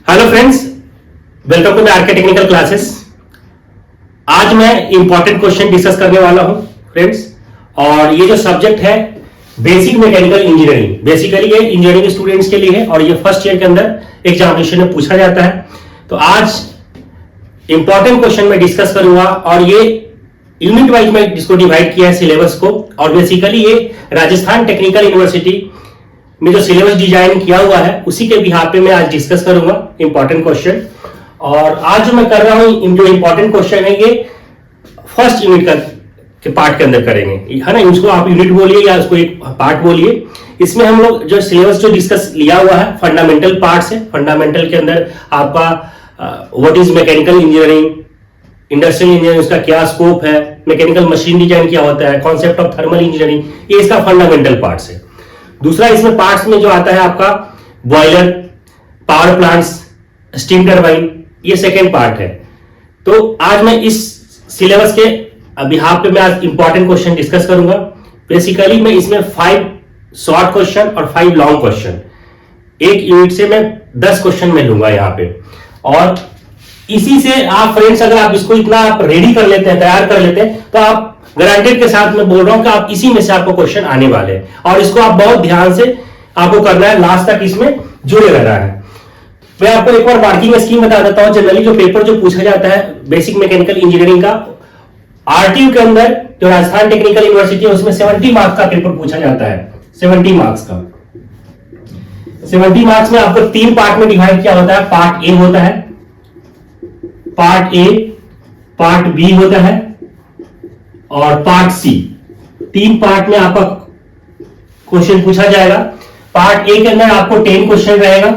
Hello friends, welcome to my RK technical classes. आज मैं important question discuss करने वाला हूं फ्रेंड्स, और ये जो सब्जेक्ट है बेसिक मैकेनिकल इंजीनियरिंग, बेसिकली ये इंजीनियरिंग स्टूडेंट्स के लिए है और ये फर्स्ट ईयर के अंदर एग्जामिनेशन में पूछा जाता है। तो आज इंपॉर्टेंट क्वेश्चन में डिस्कस करूंगा और ये यूनिट वाइज में जिसको डिवाइड किया है सिलेबस को, और बेसिकली ये राजस्थान टेक्निकल यूनिवर्सिटी में जो सिलेबस डिजाइन किया हुआ है उसी के बिहार पे मैं आज डिस्कस करूंगा इंपॉर्टेंट क्वेश्चन। और आज जो मैं कर रहा हूं, जो इंपॉर्टेंट क्वेश्चन है ये फर्स्ट यूनिट का के पार्ट के अंदर करेंगे, है ना। इसको आप यूनिट बोलिए या उसको एक पार्ट बोलिए। इसमें हम लोग जो सिलेबस जो डिस्कस लिया हुआ है फंडामेंटल पार्ट्स है। फंडामेंटल के अंदर आपका what is mechanical engineering, industrial engineering उसका क्या स्कोप है, मैकेनिकल मशीन डिजाइन क्या होता है, कॉन्सेप्ट ऑफ थर्मल इंजीनियरिंग, ये इसका फंडामेंटल पार्ट्स है। दूसरा इसमें पार्ट्स में जो आता है आपका boiler, power plants, steam turbine, ये सेकेंड पार्ट है। तो आज मैं इस सिलेबस के बिहाफ पे मैं आज इंपॉर्टेंट क्वेश्चन डिस्कस करूंगा। बेसिकली मैं इसमें 5 शॉर्ट क्वेश्चन और 5 लॉन्ग क्वेश्चन, एक यूनिट से मैं 10 क्वेश्चन में लूंगा यहाँ पे। और इसी से आप फ्रेंड्स अगर आप इसको इतना आप रेडी कर लेते हैं, तैयार कर लेते हैं, तो आप गारंटेड के साथ मैं बोल रहा हूं कि आप इसी में से आपको क्वेश्चन आने वाले हैं। और इसको आप बहुत ध्यान से आपको करना है, लास्ट तक इसमें जुड़े रहना है। मैं आपको एक बार मार्किंग स्कीम बता देता हूं। जनरली जो पेपर जो पूछा जाता है बेसिक मैकेनिकल इंजीनियरिंग का आरटीयू के अंदर, जो राजस्थान टेक्निकल यूनिवर्सिटी है उसमें 70 मार्क्स का पेपर पूछा जाता है। 70 मार्क्स का, 70 मार्क्स में आपको 3 पार्ट में डिवाइड किया होता है। पार्ट ए होता है, पार्ट ए, पार्ट बी होता है और पार्ट सी। 3 पार्ट में आपका क्वेश्चन पूछा जाएगा। पार्ट ए के अंदर आपको 10 क्वेश्चन रहेगा,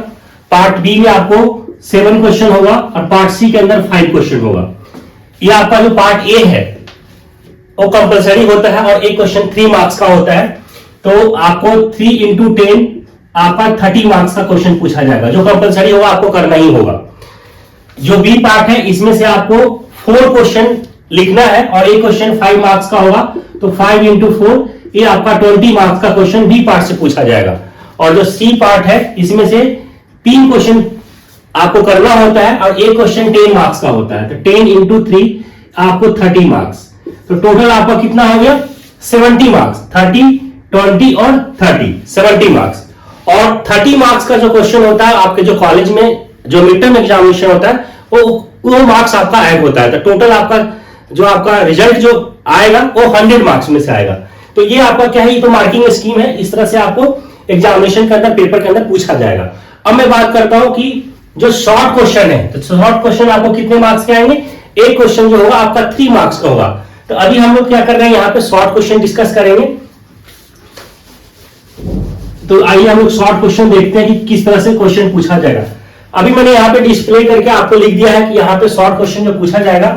पार्ट बी में आपको 7 क्वेश्चन होगा और पार्ट सी के अंदर 5 क्वेश्चन होगा। ये आपका जो पार्ट ए है वो कंपलसरी होता है और एक क्वेश्चन 3 मार्क्स का होता है। तो आपको 3 इंटू 10 आपका 30 मार्क्स का क्वेश्चन पूछा जाएगा, जो कंपलसरी होगा, आपको करना ही होगा। जो बी पार्ट है इसमें से आपको 4 क्वेश्चन लिखना है और एक क्वेश्चन 5 मार्क्स का होगा। तो 5 इंटू 4 ये आपका 20 मार्क्स का क्वेश्चन बी पार्ट से पूछा जाएगा। और जो सी पार्ट है इसमें से 3 क्वेश्चन आपको करना होता है और एक क्वेश्चन 10 मार्क्स का होता है। तो 10 इंटू 3 आपको 30 मार्क्स। तो टोटल आपका कितना हो गया? 70 मार्क्स। 30, 20 और 30, 70 मार्क्स। और 30 मार्क्स का जो क्वेश्चन होता है आपके जो कॉलेज में जो मिड टर्म एग्जामिनेशन होता है वो मार्क्स आपका ऐड होता है। तो टोटल आपका जो आपका रिजल्ट जो आएगा वो 100 मार्क्स में से आएगा। तो ये आपका क्या है, ये तो मार्किंग स्कीम है। इस तरह से आपको एग्जामिनेशन के अंदर, पेपर के अंदर पूछा जाएगा। अब मैं बात करता हूं कि जो शॉर्ट क्वेश्चन है, तो शॉर्ट क्वेश्चन आपको कितने मार्क्स के आएंगे? एक क्वेश्चन जो होगा आपका 3 मार्क्स का होगा। तो अभी हम लोग क्या कर रहे हैं, यहाँ पे शॉर्ट क्वेश्चन डिस्कस करेंगे। तो आइए हम लोग शॉर्ट क्वेश्चन देखते हैं कि किस तरह से क्वेश्चन पूछा जाएगा। अभी मैंने यहाँ पे डिस्प्ले करके आपको लिख दिया है कि यहाँ पे शॉर्ट क्वेश्चन जो पूछा जाएगा।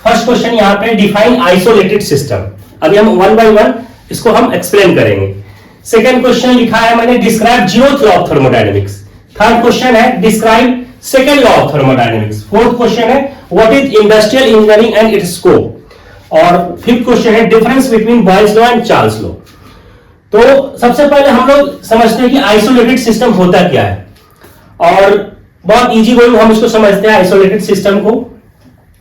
फर्स्ट क्वेश्चन यहाँ पे डिफाइन आइसोलेटेड सिस्टम। अभी हम 1 बाय 1 इसको हम एक्सप्लेन करेंगे। सेकंड क्वेश्चन लिखा है मैंने describe zeroth law of thermodynamics. Third question है describe second law of thermodynamics. Fourth question है what is industrial engineering and its scope. और फिफ्थ क्वेश्चन है difference between Boyle's law and Charles law. तो सबसे पहले हम लोग समझते हैं कि आइसोलेटेड सिस्टम होता क्या है, और बहुत इजी गोइंग हम इसको समझते हैं आइसोलेटेड सिस्टम को।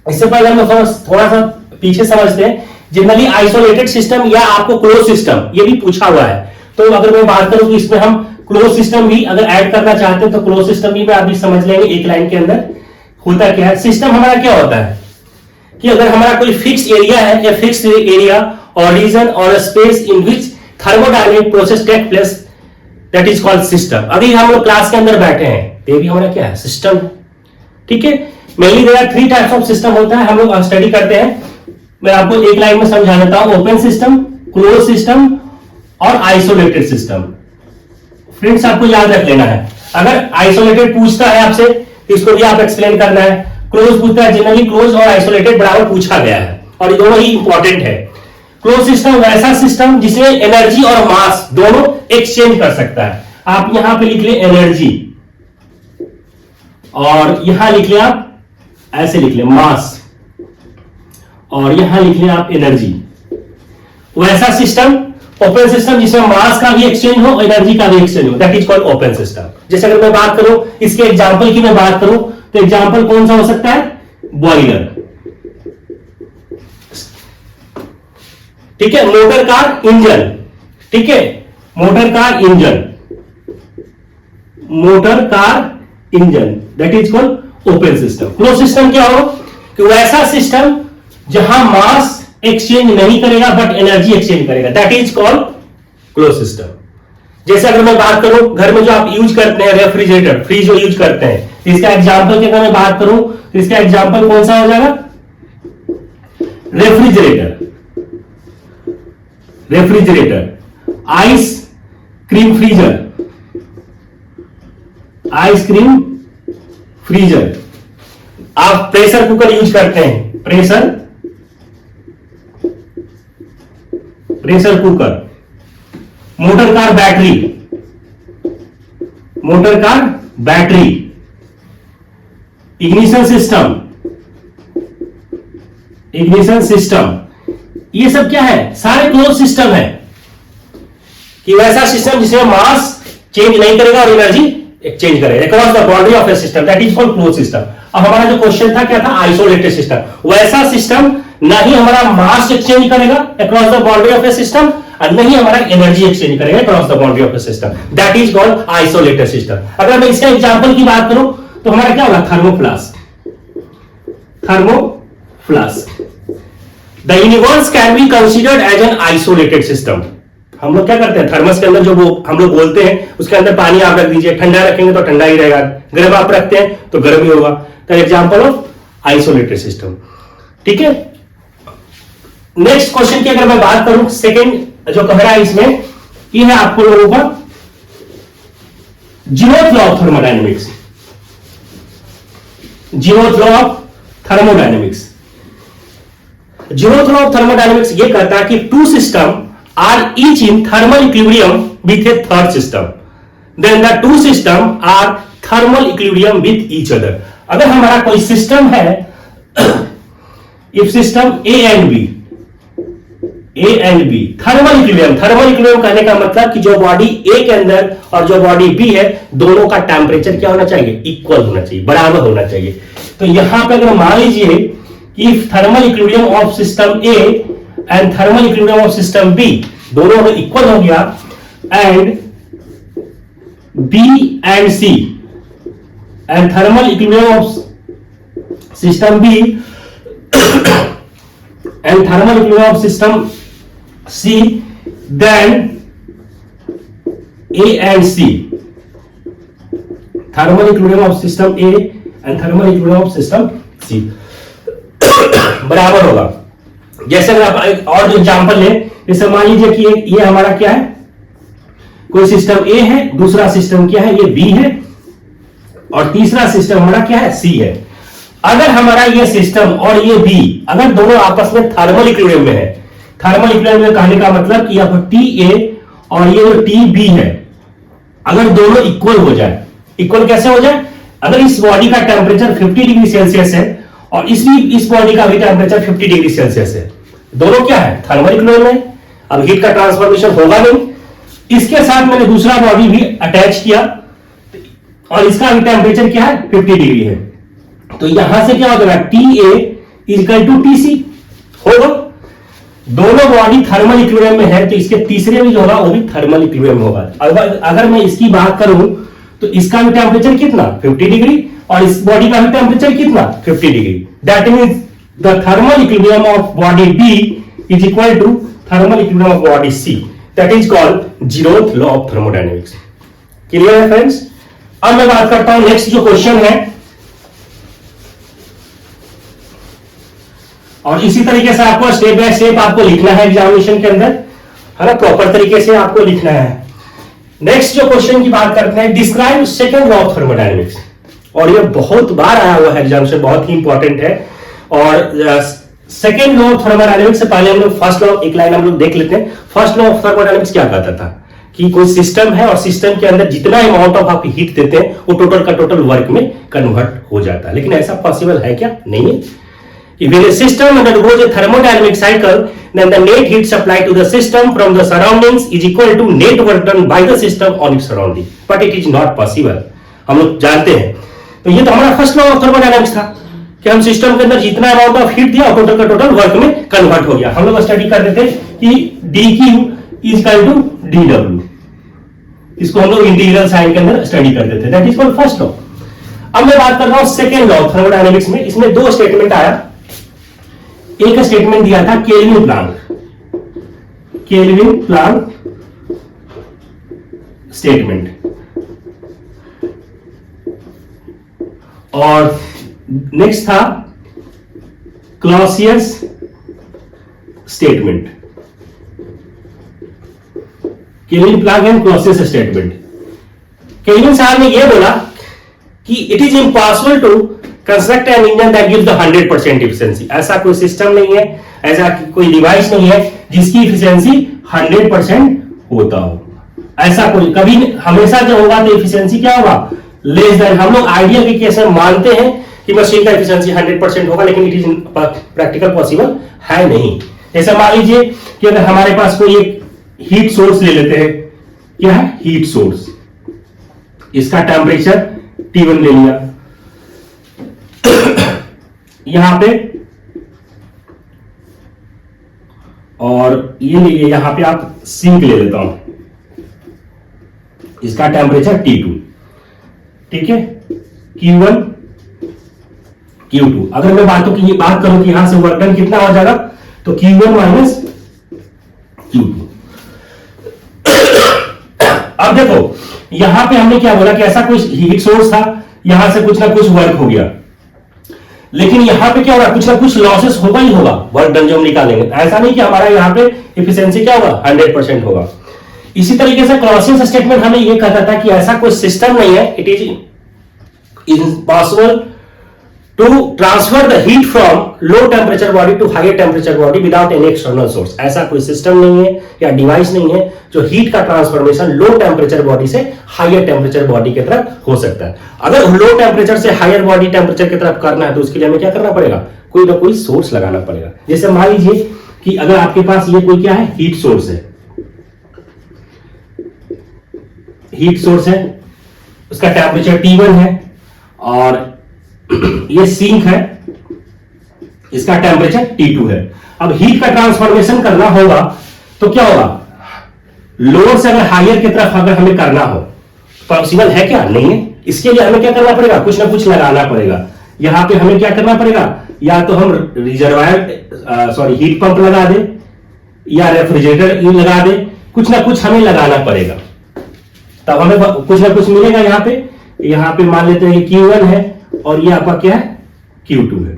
इससे पहले हम थोड़ा सा पीछे समझते हैं। जनरली आइसोलेटेड सिस्टम या आपको क्लोज सिस्टम ये भी पूछा हुआ है। तो अगर मैं बात करूं कि इसमें हम क्लोज सिस्टम भी अगर ऐड करना चाहते हैं तो क्लोज सिस्टम भी आप भी समझ लेंगे एक लाइन के अंदर होता क्या है। सिस्टम हमारा क्या होता है कि अगर हमारा कोई फिक्स एरिया है या फिक्स एरिया और रीजन और space in which thermodynamic process take place, that is called system. अभी हम लोग क्लास के अंदर बैठे हैं, ये भी हमारा क्या है, सिस्टम। ठीक है, mainly there are 3 types of system होता है, हम लोग स्टडी करते हैं। मैं आपको एक लाइन में समझा देता हूं, ओपन सिस्टम, क्लोज सिस्टम और आइसोलेटेड सिस्टम। फ्रेंड्स आपको याद रख लेना है, अगर आइसोलेटेड पूछता है आपसे तो इसको भी आप एक्सप्लेन करना है। क्लोज पूछता है, जनरली क्लोज और आइसोलेटेड बराबर पूछा गया है और ये दोनों ही इंपॉर्टेंट है। क्लोज सिस्टम वैसा सिस्टम जिसमें एनर्जी और मास दोनों एक्सचेंज कर सकता है। आप यहां पे लिख ले एनर्जी और यहां लिख ले आप ऐसे लिख ले मास और यहां लिख ले आप एनर्जी। वैसा सिस्टम ओपन सिस्टम जिसमें मास का भी एक्सचेंज हो, एनर्जी का भी एक्सचेंज हो, that is called open system. जैसे अगर मैं बात करूं इसके एग्जांपल की, मैं बात करूं तो एग्जांपल कौन सा हो सकता है? बॉयलर, ठीक है, मोटर कार इंजन, ठीक है, motor car engine, motor car engine, that is called open system. Close system क्या हो कि वैसा सिस्टम जहां मास एक्सचेंज नहीं करेगा बट एनर्जी एक्सचेंज करेगा, that is called close system. जैसे अगर मैं बात करूं घर में जो आप यूज करते हैं रेफ्रिजरेटर, फ्रिज जो यूज करते हैं, तो इसका एग्जांपल की अगर मैं बात करूं तो इसका एग्जांपल कौन सा हो जाएगा? Refrigerator, refrigerator. Ice cream freezer, ice cream freezer. आप प्रेशर कुकर यूज करते हैं, pressure cooker. Motor car battery, motor car battery. Ignition system, ignition system. ये सब क्या है? सारे क्लोज सिस्टम है कि वैसा सिस्टम जिसमें मास चेंज नहीं करेगा और एनर्जी एक्सचेंज करेगा across the boundary of A system, that is called close system. अब हमारा जो क्वेश्चन था क्या था? Isolated system. वैसा सिस्टम ना ही हमारा मास एक्सचेंज करेगा across the boundary of A system और नहीं हमारा एनर्जी एक्सचेंज करेगा across the boundary of A system, that is called isolated system. अगर मैं इसका एग्जांपल की बात करूं तो हमारा क्या होगा? Thermoflask, thermoflask. The universe can be considered as an isolated system. हम लोग क्या करते हैं? थर्मस के अंदर जो वो हम लोग बोलते हैं उसके अंदर पानी आप रख दीजिए, ठंडा रखेंगे तो ठंडा ही रहेगा, गर्म आप रखते हैं तो गर्म ही होगा। तो एग्जांपल ऑफ आइसोलेटेड सिस्टम, ठीक है। नेक्स्ट क्वेश्चन की अगर मैं बात करूं, सेकेंड जो कह रहा है इसमें, ये है आपको लोगों का zeroth law of thermodynamics, zeroth law of thermodynamics. Zeroth law of thermodynamics ये कहता है कि two system are each in thermal equilibrium with a third system, then the two system are thermal equilibrium with each other। अगर हमारा कोई system है, if system A and B thermal equilibrium, thermal equilibrium कहने का मतलब कि जो body A के अंदर और जो बॉडी B है दोनों का टेम्परेचर क्या होना चाहिए? इक्वल होना चाहिए, बराबर होना चाहिए। तो यहां पर अगर मान लीजिए कि thermal equilibrium of system A and thermal equilibrium of system B दोनों में इक्वल हो गया, and B and C and thermal equilibrium of system B and thermal equilibrium of system C, then A and C, thermal equilibrium of system A and thermal equilibrium of system C बराबर होगा। जैसे अगर आप एक और जो example लें, जैसे मान लीजिए कि ये हमारा क्या है? कोई सिस्टम ए है, दूसरा सिस्टम क्या है? ये बी है, और तीसरा सिस्टम हमारा क्या है? सी है। अगर हमारा ये सिस्टम और ये बी अगर दोनों आपस में थर्मल इक्विलिब्रियम में है, थर्मल इक्विलिब्रियम में कहने का मतलब कि यहाँ टी ए और ये जो टी बी है, अगर दोनों इक्वल हो जाए, इक्वल कैसे हो जाए? अगर इस बॉडी का टेम्परेचर 50 डिग्री सेल्सियस है और इस बॉडी का भी टेम्परेचर 50 डिग्री सेल्सियस है, दोनों क्या है? थर्मल इक्विलिब्रियम में। अब हीट का ट्रांसफॉर्मेशन होगा नहीं। इसके साथ मैंने दूसरा बॉडी भी अटैच किया और इसका भी टेम्परेचर क्या है? 50 डिग्री है। तो यहां से क्या हो जाएगा? T A equal to T C होगा। दोनों बॉडी थर्मल इक्विलिब्रियम में है तो इसके तीसरे में जो होगा वो भी थर्मल इक्विलिब्रियम होगा। अगर मैं इसकी बात करूं तो इसका भी टेम्परेचर कितना? 50 डिग्री, और इस बॉडी का भी टेम्परेचर कितना? 50 degree. That means the thermal equilibrium of body B is equal to thermal equilibrium of body C. That is called zeroth law of thermodynamics. Clear है फ्रेंड्स? अब मैं बात करता हूं नेक्स्ट जो क्वेश्चन है, और इसी तरीके से आपको स्टेप बाय स्टेप आपको लिखना है एग्जामिनेशन के अंदर, है ना, प्रॉपर तरीके से आपको लिखना है। नेक्स्ट जो क्वेश्चन की बात करते हैं, describe second law of thermodynamics, और ये बहुत बार आया हुआ है एग्जाम से, बहुत ही इंपॉर्टेंट है। और सेकेंड लॉ ऑफ थर्मोडायनेमिक्स से पहले हम लोग फर्स्ट लॉ एक लाइन हम लोग देख लेते हैं। फर्स्ट लॉ ऑफ थर्मोडायनेमिक्स क्या कहता था कि कोई सिस्टम है और सिस्टम के अंदर जितना अमाउंट ऑफ आप हीट देते हैं वो टोटल का टोटल वर्क में कन्वर्ट हो जाता है। लेकिन ऐसा पॉसिबल है क्या? नहीं है। When a system undergoes a thermodynamic cycle, then the net heat supplied to the system from the surroundings is equal to net work done by the system on its surrounding, but it is not possible. हम लोग जानते हैं। तो ये तो हमारा first law of thermodynamics था कि हम सिस्टम के अंदर जितना अमाउंट ऑफ हीट दिया टोटल का टोटल वर्क में कन्वर्ट हो गया। हम लोग स्टडी करते थे कि dq is equal to dw, इसको हम लोग इंटीग्रल साइन के अंदर स्टडी करते थे, that is called first law. अब मैं बात कर रहा हूं सेकेंड लॉ थर्मोडायनेमिक्स में। इसमें दो स्टेटमेंट आया। एक स्टेटमेंट दिया था केल्विन प्लांक स्टेटमेंट, और नेक्स्ट था Clausius statement. Kelvin Planck and Clausius statement. Kelvin साहब ने यह बोला कि it is impossible to construct an engine that gives the 100% efficiency. ऐसा कोई सिस्टम नहीं है, ऐसा कोई डिवाइस नहीं है जिसकी एफिशिएंसी 100% होता हो। ऐसा कोई कभी हमेशा जो होगा तो एफिशिएंसी क्या होगा, लेस देन। हम लोग आइडियल के केस में मानते हैं कि मशीन का एफिशिएंसी 100% होगा, लेकिन इट इज प्रैक्टिकल पॉसिबल है नहीं। जैसे मान लीजिए कि अगर हमारे पास कोई एक हीट सोर्स ले लेते हैं, क्या है हीट सोर्स, इसका टेम्परेचर T1 ले लिया, यहां पे, और ये ले लिया यहां पे आप सिंक ले लेता हूं, इसका टेम्परेचर T2, ठीक है, Q1 Q2। अगर मैं बात करूं कि यहां से वर्क डन कितना हो जाएगा, तो Q1 माइनस Q2। अब देखो यहां पे हमने क्या बोला कि ऐसा कुछ हीट सोर्स था, यहां से कुछ ना कुछ वर्क हो गया, लेकिन यहां पे क्या होगा, कुछ ना कुछ लॉसेस होगा ही होगा वर्क डन जो हम निकालेंगे। ऐसा नहीं कि हमारा यहां पे एफिशिएंसी क्या होगा 100% होगा। इसी तरीके से क्लॉसियस स्टेटमेंट हमें यह कहता था कि ऐसा कोई सिस्टम नहीं है, it is impossible to transfer the heat from low temperature body to higher temperature body without any external source. ऐसा कोई सिस्टम नहीं है या डिवाइस नहीं है जो हीट का ट्रांसफॉर्मेशन लो टेम्परेचर बॉडी से हायर टेम्परेचर बॉडी की तरफ हो सकता है। अगर लो टेम्परेचर से हायर बॉडी टेम्परेचर की तरफ करना है तो उसके लिए हमें क्या करना पड़ेगा, कोई ना कोई सोर्स लगाना पड़ेगा। जैसे मान लीजिए कि अगर आपके पास ये कोई क्या है हीट सोर्स है, हीट सोर्स है, उसका टेम्परेचर T1 है, और ये सिंक है, इसका टेम्परेचर T2 है। अब हीट का ट्रांसफॉर्मेशन करना होगा तो क्या होगा, लोअर से अगर हायर की तरफ अगर हमें करना हो, पॉसिबल है क्या, नहीं है। इसके लिए हमें क्या करना पड़ेगा, कुछ ना कुछ लगाना पड़ेगा। यहां पे हमें क्या करना पड़ेगा, या तो हम रिजर्वायर हीट पंप लगा दे या रेफ्रिजरेटर लगा दे, कुछ ना कुछ हमें लगाना पड़ेगा, तब हमें कुछ ना कुछ मिलेगा। यहां पे मान लेते हैं Q1 है और ये आपका क्या है Q2 है।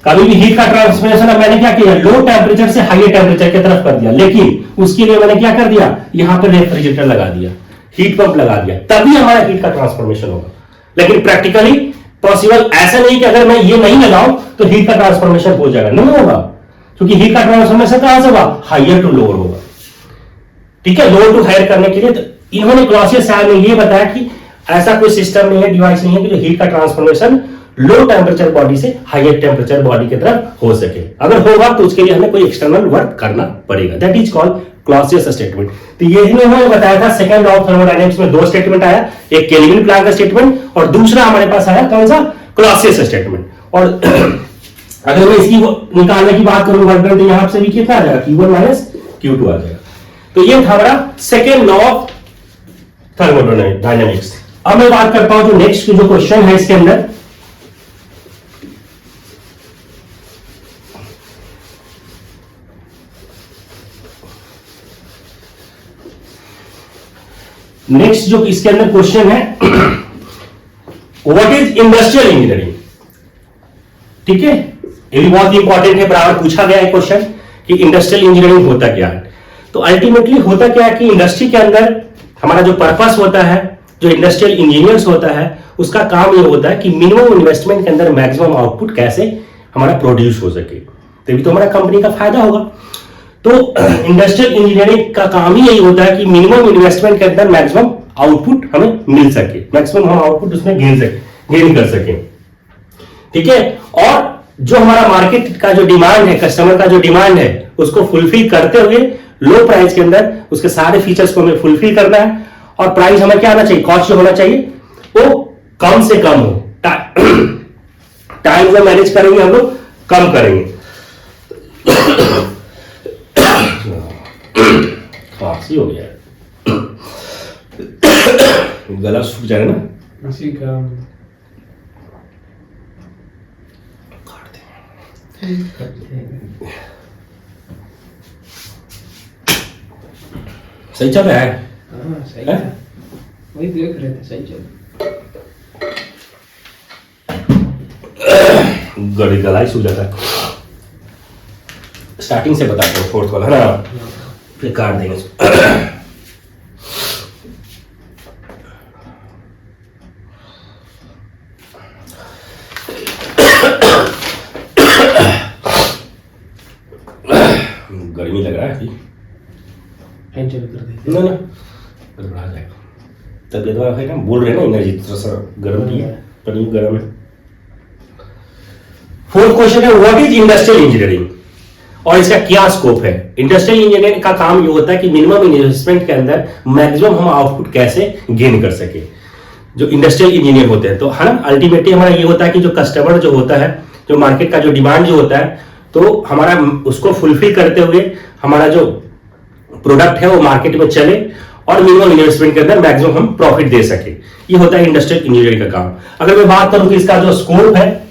कभी भी हीट का ट्रांसफॉर्मेशन मैंने क्या किया, लो टेम्परेचर से हाई टेम्परेचर की तरफ कर दिया, लेकिन उसके लिए मैंने क्या कर दिया, यहां पर रेफ्रिजरेटर लगा दिया, हीट पंप लगा दिया, तभी हमारा हीट का ट्रांसफॉर्मेशन होगा। लेकिन प्रैक्टिकली पॉसिबल ऐसा नहीं कि अगर मैं ये नहीं लगाऊं तो हीट का ट्रांसफॉर्मेशन हो जाएगा, नहीं होगा, क्योंकि हीट का ट्रांसफॉर्मेशन कहां से होगा, हायर टू लोअर होगा। ठीक है, लोअर टू हायर करने के लिए तो इन्होंने क्लॉसियस साहब ने ये बताया कि ऐसा कोई सिस्टम नहीं है, डिवाइस नहीं है कि जो हीट का ट्रांसफॉर्मेशन लो टेम्परेचर बॉडी से हायर टेम्परेचर बॉडी की तरफ हो सके। अगर होगा तो उसके लिए हमें कोई एक्सटर्नल वर्क करना पड़ेगा, that is called Clausius statement. तो ये इन्होंने बताया था सेकंड लॉ ऑफ थर्मोडायनेमिक्स में दो स्टेटमेंट आया, एक केल्विन प्लांक स्टेटमेंट और दूसरा हमारे पास आया कौन सा, क्लॉसियस स्टेटमेंट। और अगर मैं इसकी निकालने की बात करूं वर्क डन, तो यहां से भी कितना आ जाएगा, Q1 माइनस Q2 आ जाएगा। तो ये था हमारा सेकेंड लॉ ऑफ थर्मोडायनेमिक्स। अब मैं बात करता हूं जो नेक्स्ट जो क्वेश्चन है इसके अंदर, नेक्स्ट जो इसके अंदर क्वेश्चन है, व्हाट इज इंडस्ट्रियल इंजीनियरिंग। ठीक है, ये भी बहुत इंपॉर्टेंट है, बराबर पूछा गया है क्वेश्चन कि इंडस्ट्रियल इंजीनियरिंग होता क्या है। तो अल्टीमेटली होता क्या है कि इंडस्ट्री के अंदर हमारा जो पर्पस होता है, जो इंडस्ट्रियल इंजीनियर्स होता है, उसका काम ये होता है कि मिनिमम इन्वेस्टमेंट के अंदर मैक्सिमम आउटपुट कैसे हमारा प्रोड्यूस हो सके, तभी तो हमारा कंपनी का फायदा होगा। तो इंडस्ट्रियल इंजीनियरिंग का काम ही यही होता है कि मिनिमम इन्वेस्टमेंट के अंदर मैक्सिमम आउटपुट हमें मिल सके, मैक्सिमम हम आउटपुट उसमें गेन कर सके। ठीक है, और जो हमारा मार्केट का जो डिमांड है, कस्टमर का जो डिमांड है, उसको फुलफिल करते हुए लो प्राइस के अंदर उसके सारे फीचर्स को हमें फुलफिल करना है। और प्राइस हमें क्या आना चाहिए, कॉस्ट जो होना चाहिए वो कम से कम हो। टाइम जो मैनेज करेंगे हम लोग कम करेंगे। खांसी हो गया, गला सूख जाएगा ना इसी का सही चल रहा है। हाँ सही है, वही देख रहे थे, सही चल। गला ही सूख जाता है। स्टार्टिंग से बताते हैं, फोर्थ वाला है ना, फिर काट देंगे इसको। गर्मी लग रहा है अभी, फैन चालू कर देते ना गड़बड़ा जाएगा। तबियत वाला है ना, बोल रहे हैं ना एनर्जी थोड़ा सा गर्म की है, पनीर गर्म है। फोर्थ क्वेश्चन है व्हाट इज इंडस्ट्रियल इंजीनियरिंग और इसका क्या स्कोप है। इंडस्ट्रियल इंजीनियरिंग का काम ये होता है कि मिनिमम इन्वेस्टमेंट के अंदर मैक्सिमम हम आउटपुट कैसे गेन कर सके। जो इंडस्ट्रियल इंजीनियर होते हैं तो है ना, अल्टीमेटली हमारा ये होता है कि जो कस्टमर जो होता है, जो मार्केट का जो डिमांड जो होता है, तो हमारा उसको फुलफिल करते हुए हमारा जो प्रोडक्ट है वो मार्केट में चले और मिनिमम इन्वेस्टमेंट के अंदर मैक्सिमम हम प्रॉफिट दे सके। ये होता है इंडस्ट्रियल इंजीनियरिंग का काम। अगर मैं बात करूं कि इसका जो स्कोप है,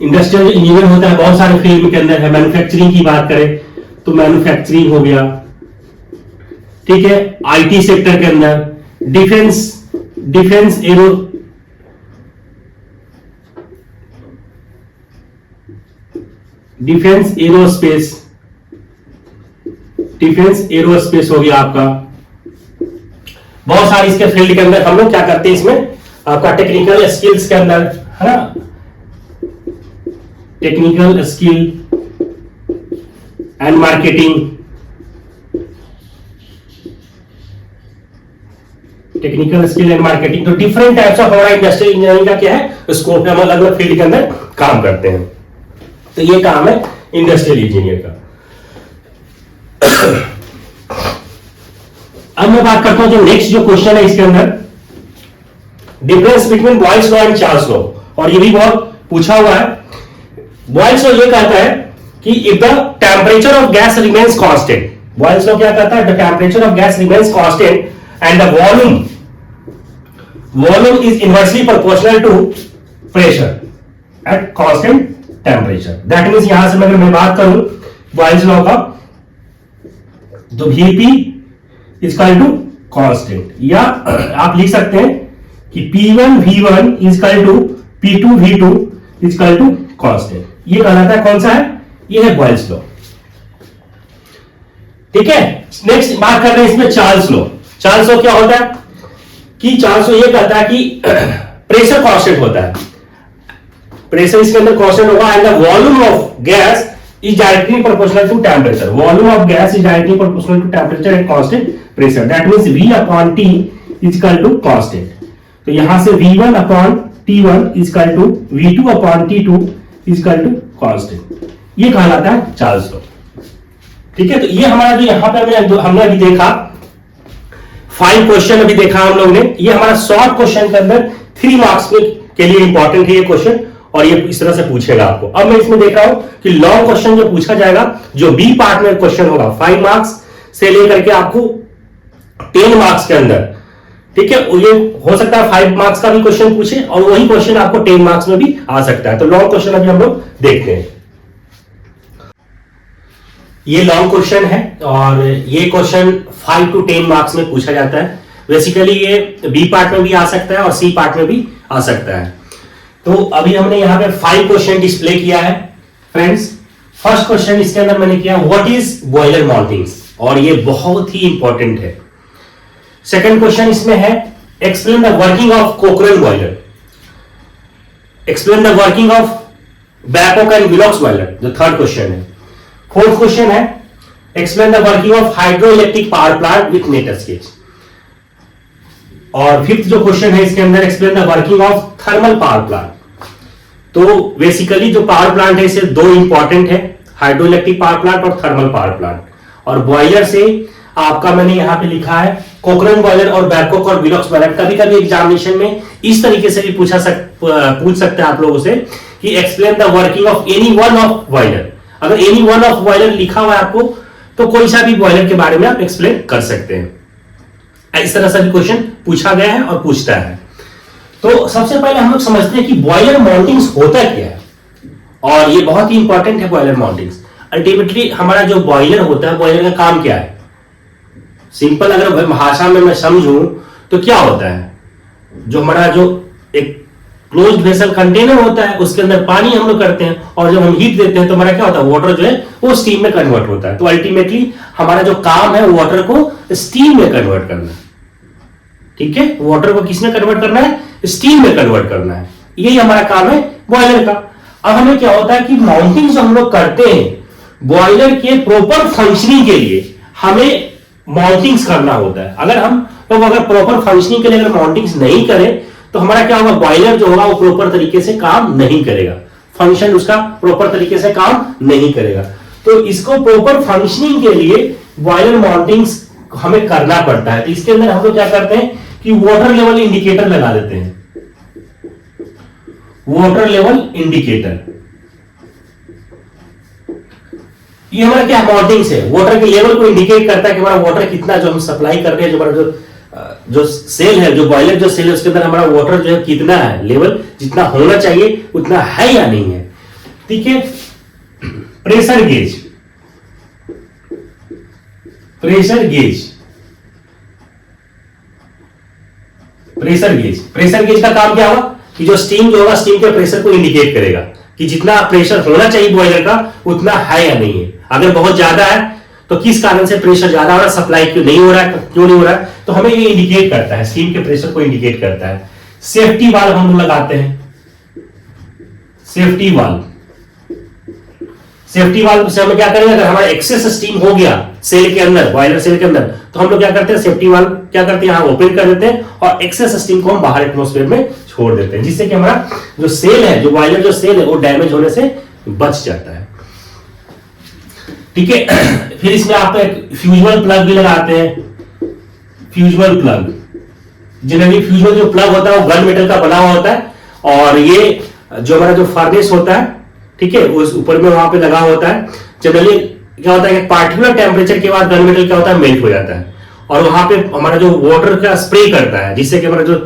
इंडस्ट्रियल इंजीनियर होता है बहुत सारे फील्ड के अंदर है। मैन्युफैक्चरिंग की बात करें तो मैन्युफैक्चरिंग हो गया, ठीक है, आईटी सेक्टर के अंदर, डिफेंस एरोस्पेस हो गया आपका। बहुत सारी इसके फील्ड के अंदर हम लोग क्या करते हैं, इसमें आपका टेक्निकल स्किल्स के अंदर है ना, technical skill and marketing, technical skill and marketing. तो डिफरेंट टाइप्स ऑफ हमारा इंडस्ट्रियल इंजीनियरिंग का क्या है स्कोप है, हम अलग अलग फील्ड के अंदर काम करते हैं। तो ये काम है इंडस्ट्रियल इंजीनियर का। अब मैं बात करता हूं जो नेक्स्ट जो क्वेश्चन है इसके अंदर, difference between Boyle's law and Charles law, और ये भी बहुत पूछा हुआ है। बॉयल्स लॉ ये कहता है कि if the temperature of gas remains constant, Boyle's law क्या कहता है, the temperature of gas remains constant and the volume is inversely proportional to pressure at constant temperature. That means यहां से अगर मैं बात करूं बॉयल्स लॉ का, तो Vp is equal to constant, या आप लिख सकते हैं कि P1 V1 is equal to P2 V2 is equal to constant. ये कहलाता है कौन सा है, ये है बॉयल्स लॉ, ठीक है। नेक्स्ट बात कर रहे हैं इसमें चार्ल्स लॉ। चार्ल्स लॉ क्या होता है कि चार्ल्स लॉ ये कहता है कि प्रेशर कांस्टेंट होता है, प्रेशर इसके अंदर कांस्टेंट होगा and the volume of gas is directly proportional to temperature. Volume of gas is directly proportional to temperature at constant pressure. That means V upon T is equal to constant. तो यहां से V1 upon T1 is equal to V2 upon T2 is equal to constant. ये कहलाता है Charles law, ठीक है। तो ये हमारा जो यहां पे हमने अभी देखा 5 क्वेश्चन अभी देखा हम लोग ने। ये हमारा शॉर्ट क्वेश्चन के अंदर 3 मार्क्स के लिए इंपॉर्टेंट है ये क्वेश्चन, और ये इस तरह से पूछेगा आपको। अब मैं इसमें देख रहा हूं कि लॉन्ग क्वेश्चन जो पूछा जाएगा, जो बी पार्ट में क्वेश्चन होगा 5 मार्क्स से लेकर के आपको 10 मार्क्स के अंदर, ठीक है। ये हो सकता है 5 मार्क्स का भी क्वेश्चन पूछे और वही क्वेश्चन आपको 10 मार्क्स में भी आ सकता है। तो लॉन्ग क्वेश्चन अभी हम लोग देखते हैं। ये लॉन्ग क्वेश्चन है और ये क्वेश्चन 5 to 10 मार्क्स में पूछा जाता है। बेसिकली ये बी पार्ट में भी आ सकता है और सी पार्ट में भी आ सकता है। तो अभी हमने यहां पे 5 क्वेश्चन डिस्प्ले किया है फ्रेंड्स। फर्स्ट क्वेश्चन इसके अंदर मैंने किया व्हाट इज बॉयलर माउंटिंग्स, और ये बहुत ही इंपॉर्टेंट है। सेकंड क्वेश्चन इसमें है explain the working of Cochran boiler, explain the working of Babcock and Wilcox boiler, जो थर्ड क्वेश्चन है। फोर्थ क्वेश्चन है explain the working of hydro electric power plant with मीटर स्केच, और fifth जो question है इसके अंदर explain the working of thermal power plant. तो बेसिकली जो पावर प्लांट है इसे 2 इंपॉर्टेंट है, हाइड्रो इलेक्ट्रिक पावर प्लांट और थर्मल पावर प्लांट। और बॉयलर से आपका मैंने यहाँ पे लिखा है कोकरन बॉयलर और बैरकॉक और विलॉक्स बॉयलर। कभी कभी एग्जामिनेशन में इस तरीके से भी पूछ सकते हैं आप लोगों से कि explain the working of any one of boiler. अगर एनी वन ऑफ बॉयलर लिखा हुआ है आपको तो कोई सा भी बॉयलर के बारे में आप एक्सप्लेन कर सकते हैं। इस तरह से भी क्वेश्चन पूछा गया है और पूछता है। तो सबसे पहले हम लोग समझते हैं कि बॉयलर माउंटिंग्स होता क्या है, और ये बहुत ही इंपॉर्टेंट है बॉयलर माउंटिंग्स। अल्टीमेटली हमारा जो बॉयलर होता है, बॉयलर का काम क्या है? सिंपल अगर भाषा में मैं समझूं तो क्या होता है, जो हमारा जो एक क्लोज्ड वेसल कंटेनर होता है उसके अंदर पानी हम लोग करते हैं, और जब हम हीट देते हैं तो हमारा क्या होता है, वाटर जो है वो स्टीम में कन्वर्ट होता है। तो अल्टीमेटली हमारा जो काम है वाटर को स्टीम में कन्वर्ट करना है। ठीक है, वाटर को किस में कन्वर्ट करना है? स्टीम में कन्वर्ट करना है। यही हमारा काम है बॉयलर का। अब हमें क्या होता है कि माउंटिंग जो हम लोग करते हैं बॉयलर के प्रॉपर फंक्शनिंग के लिए हमें माउंटिंग्स करना होता है। अगर हम लोग अगर प्रॉपर फंक्शनिंग के लिए अगर माउंटिंग्स नहीं करें तो हमारा क्या होगा, बॉयलर जो होगा वो प्रॉपर तरीके से काम नहीं करेगा, फंक्शन उसका प्रॉपर तरीके से काम नहीं करेगा। तो इसको प्रॉपर फंक्शनिंग के लिए बॉयलर माउंटिंग्स हमें करना पड़ता है। तो इसके अंदर हम लोग क्या करते हैं कि वाटर लेवल इंडिकेटर लगा देते हैं। वाटर लेवल इंडिकेटर ये हमारा क्या माउंटिंग्स है, वाटर के लेवल को इंडिकेट करता है कि हमारा वाटर कितना जो हम सप्लाई कर रहे हैं, जो हमारा जो सेल है, जो बॉयलर जो सेल है उसके अंदर हमारा वाटर जो है कितना है, लेवल जितना होना चाहिए उतना है या नहीं है। ठीक है, pressure gauge, pressure gauge, pressure gauge, pressure gauge का काम क्या होगा कि जो स्टीम जो होगा स्टीम के प्रेशर को इंडिकेट करेगा कि जितना प्रेशर होना चाहिए बॉयलर का उतना है या नहीं है। अगर बहुत ज्यादा है तो किस कारण से प्रेशर ज्यादा हो रहा है, सप्लाई क्यों नहीं हो रहा है, क्यों नहीं हो रहा है, तो हमें ये इंडिकेट करता है, स्टीम के प्रेशर को इंडिकेट करता है। सेफ्टी वाल्व हम लगाते हैं, सेफ्टी वाल्व, सेफ्टी वाल्व से हमें क्या करेंगे, अगर हमारा एक्सेस स्टीम हो गया सेल के अंदर, बॉयलर सेल के अंदर, तो हम लोग क्या करते हैं, सेफ्टी वाल्व क्या करते हैं, यहां ओपन कर देते हैं और एक्सेस स्टीम को हम बाहर एटमॉस्फेयर में छोड़ देते हैं, जिससे कि हमारा जो सेल है, जो बॉयलर जो सेल है वो डैमेज होने से बच जाता है। ठीक है, फिर इसमें आप एक फ्यूजल प्लग भी लगाते हैं। फ्यूजल प्लग, जनरली फ्यूजल जो प्लग होता है वो गन मेटल का बना हुआ होता है, और ये जो हमारा जो फर्नेस होता है, ठीक है, उस ऊपर में वहां पे लगा होता है। जनरली क्या होता है कि पार्टिकुलर टेम्परेचर के बाद गन मेटल क्या होता है, मेल्ट हो जाता है, और वहां पे हमारा जो वाटर का स्प्रे करता है, जिससे कि हमारा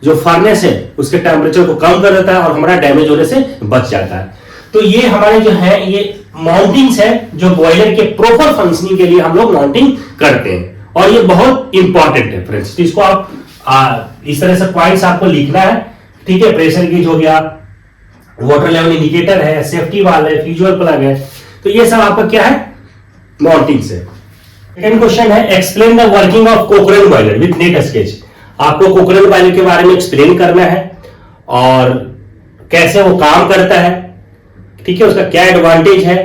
जो फर्नेस है उसके टेम्परेचर को कम कर देता है और हमारा डैमेज होने से बच जाता है। तो ये हमारे जो है ये माउंटिंग्स है जो बॉयलर के प्रॉपर फंक्शनिंग के लिए हम लोग माउंटिंग करते हैं, और ये बहुत इंपॉर्टेंट है फ्रेंड्स। तो इसको आप इस तरह से पॉइंट्स आपको लिखना है। ठीक है, प्रेशर गेज हो गया, वाटर लेवल इंडिकेटर है, सेफ्टी वाल्व है, फ्यूजल प्लग है, तो ये सब आपका क्या है, माउंटिंग्स है। सेकंड क्वेश्चन है explain the working of कोकरन boiler with net sketch. आपको कोकरन बॉयलर के बारे में एक्सप्लेन करना है और कैसे वो काम करता है, ठीक है, उसका क्या एडवांटेज है,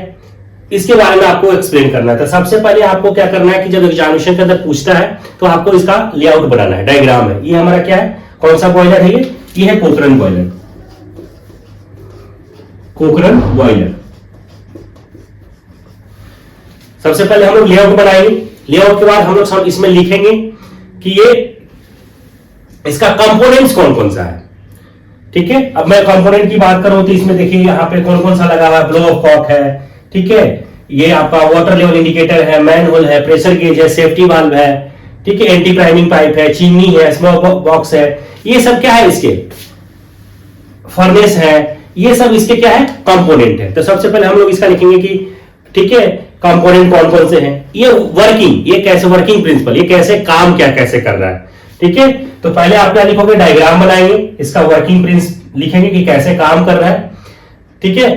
इसके बारे में आपको एक्सप्लेन करना है। तो सबसे पहले आपको क्या करना है कि जब एग्जामिनेशन के अंदर पूछता है तो आपको इसका लेआउट बनाना है, डायग्राम है। ये हमारा क्या है, कौन सा बॉयलर है, ये है कोकरन बॉयलर, कोकरन बॉयलर। सबसे पहले हम लोग लेआउट बनाएंगे, लेआउट के बाद हम लोग सब इसमें लिखेंगे कि ये इसका कंपोनेंट्स कौन कौन सा है। ठीक है, अब मैं कंपोनेंट की बात करूं तो इसमें देखिए यहाँ पे कौन कौन सा लगा हुआ है, ब्लो ऑफ कॉक है, ठीक है, ये आपका वाटर लेवल इंडिकेटर है, मैनहोल है, प्रेशर गेज है, सेफ्टी वाल्व है, ठीक है, एंटी प्राइमिंग पाइप है, चिमनी है, स्मोक बॉक्स है, ये सब क्या है, इसके फर्नेस है, ये सब इसके क्या है, कंपोनेंट है। तो सबसे पहले हम लोग इसका लिखेंगे कि ठीक है कंपोनेंट कौन कौन से हैं, ये वर्किंग, ये कैसे वर्किंग प्रिंसिपल, ये कैसे काम क्या कैसे कर रहा है। ठीक है, तो पहले आप क्या लिखोगे, डायग्राम बनाएंगे, इसका वर्किंग प्रिंसिपल लिखेंगे कि कैसे काम कर रहा है। ठीक है,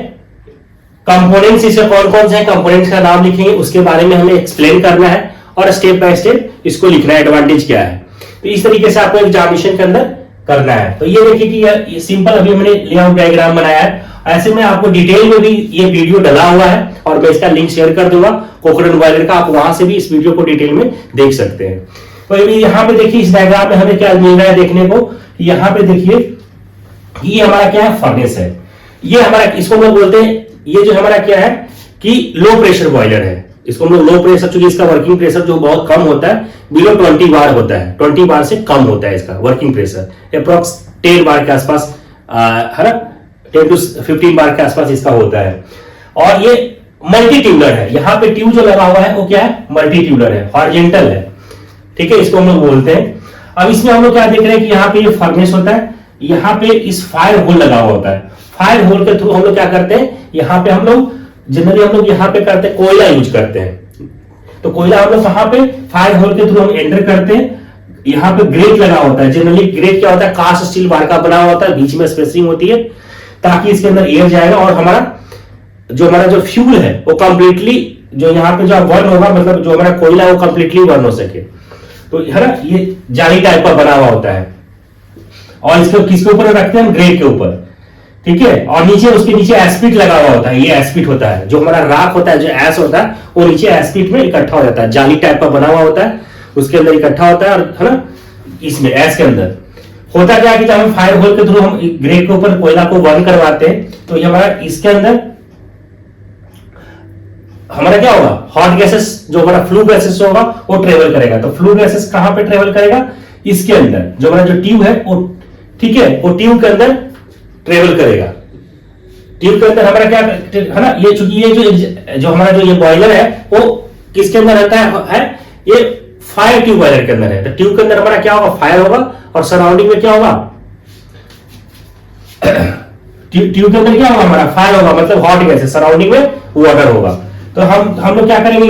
कंपोनेंट्स इसके कौन कौन से हैं, कंपोनेंट्स का नाम लिखेंगे, उसके बारे में हमें एक्सप्लेन करना है और स्टेप बाय स्टेप इसको लिखना है, एडवांटेज क्या है। तो इस तरीके से आपको एग्जामिनेशन के अंदर करना है। तो ये देखिए कि ये सिंपल अभी मैंने लेआउट डायग्राम बनाया है, ऐसे में आपको डिटेल में भी ये वीडियो डला हुआ है और मैं इसका लिंक शेयर कर दूंगा कोकरन बॉयलर का, आप वहां से भी इस वीडियो को डिटेल में देख सकते हैं। तो यहाँ पे देखिए इस डायग्राम में हमें क्या मिल रहा है देखने को, यहाँ पे देखिए ये हमारा क्या है, फर्नेस है, ये हमारा इसको हम बोलते हैं, ये जो हमारा क्या है, कि लो प्रेशर बॉयलर है, इसको हम लोग लो प्रेशर, चूंकि इसका वर्किंग प्रेशर जो बहुत कम होता है, बिलो 20 बार होता है, 20 बार से कम होता है इसका वर्किंग प्रेशर, अप्रोक्स 10 बार के आसपास, है ना, 10 to 15 बार के आसपास इसका होता है। और ये मल्टी ट्यूबलर है, यहाँ पे ट्यूब जो लगा हुआ है वो क्या है, मल्टी ट्यूबलर है, हॉरिजॉन्टल है, ठीक है, इसको हम लोग बोलते हैं। अब इसमें हम लोग क्या देख रहे हैं कि यहाँ पे ये फर्नेस होता है, यहाँ पे इस फायर होल लगा हुआ होता है, फायर होल के थ्रू हम लोग क्या करते हैं, यहाँ पे हम लोग जनरली हम लोग यहाँ पे करते हैं कोयला यूज करते हैं, तो कोयला हम लोग कहाँ पे, फायर होल के थ्रू हम एंटर करते हैं। यहाँ पे ग्रेट लगा होता है, जनरली ग्रेट क्या होता है, कास्ट स्टील बार का बना होता है, बीच में स्पेसिंग होती है ताकि इसके अंदर एयर जाएगा और हमारा जो फ्यूल है वो कंप्लीटली, जो यहाँ पे जो बर्न होगा, मतलब जो हमारा कोयला है वो कंप्लीटली बर्न हो सके, तो है ना, ये जाली टाइप का बना हुआ होता है। और इसको किसके ऊपर रखते हैं हम, ग्रेट के ऊपर, ठीक है। और नीचे, उसके नीचे एस्पिट लगा हुआ होता है, ये एस्पिट होता है, जो हमारा राख होता है, जो एस होता है, वो नीचे एस्पिट में इकट्ठा हो जाता है, जाली टाइप का बना हुआ होता है, उसके अंदर इकट्ठा होता है, और है ना, इसमें एस के अंदर होता क्या है कि जब हम फायर होल के थ्रू हम ग्रेट के ऊपर कोयला को बर्न करवाते हैं, तो ये हमारा इसके अंदर हमारा क्या होगा, हॉट गैसेस, जो हमारा फ्लू गैसेस होगा वो ट्रेवल करेगा। तो फ्लू गैसेस कहां पे ट्रेवल करेगा, इसके अंदर, जो हमारा जो ट्यूब है वो, ठीक है, वो ट्यूब के अंदर ट्रेवल करेगा। ट्यूब के अंदर हमारा क्या है ना, ये चूंकि ये जो हमारा जो ये बॉयलर है वो किसके अंदर रहता है, ये फायर ट्यूब बॉयलर के अंदर है। तो ट्यूब के अंदर हमारा क्या होगा, फायर होगा, और सराउंडिंग में क्या होगा, ट्यूब के अंदर क्या होगा, हमारा फायर होगा, मतलब हॉट गैस है, सराउंडिंग में वाटर होगा। तो हम लोग क्या करेंगे,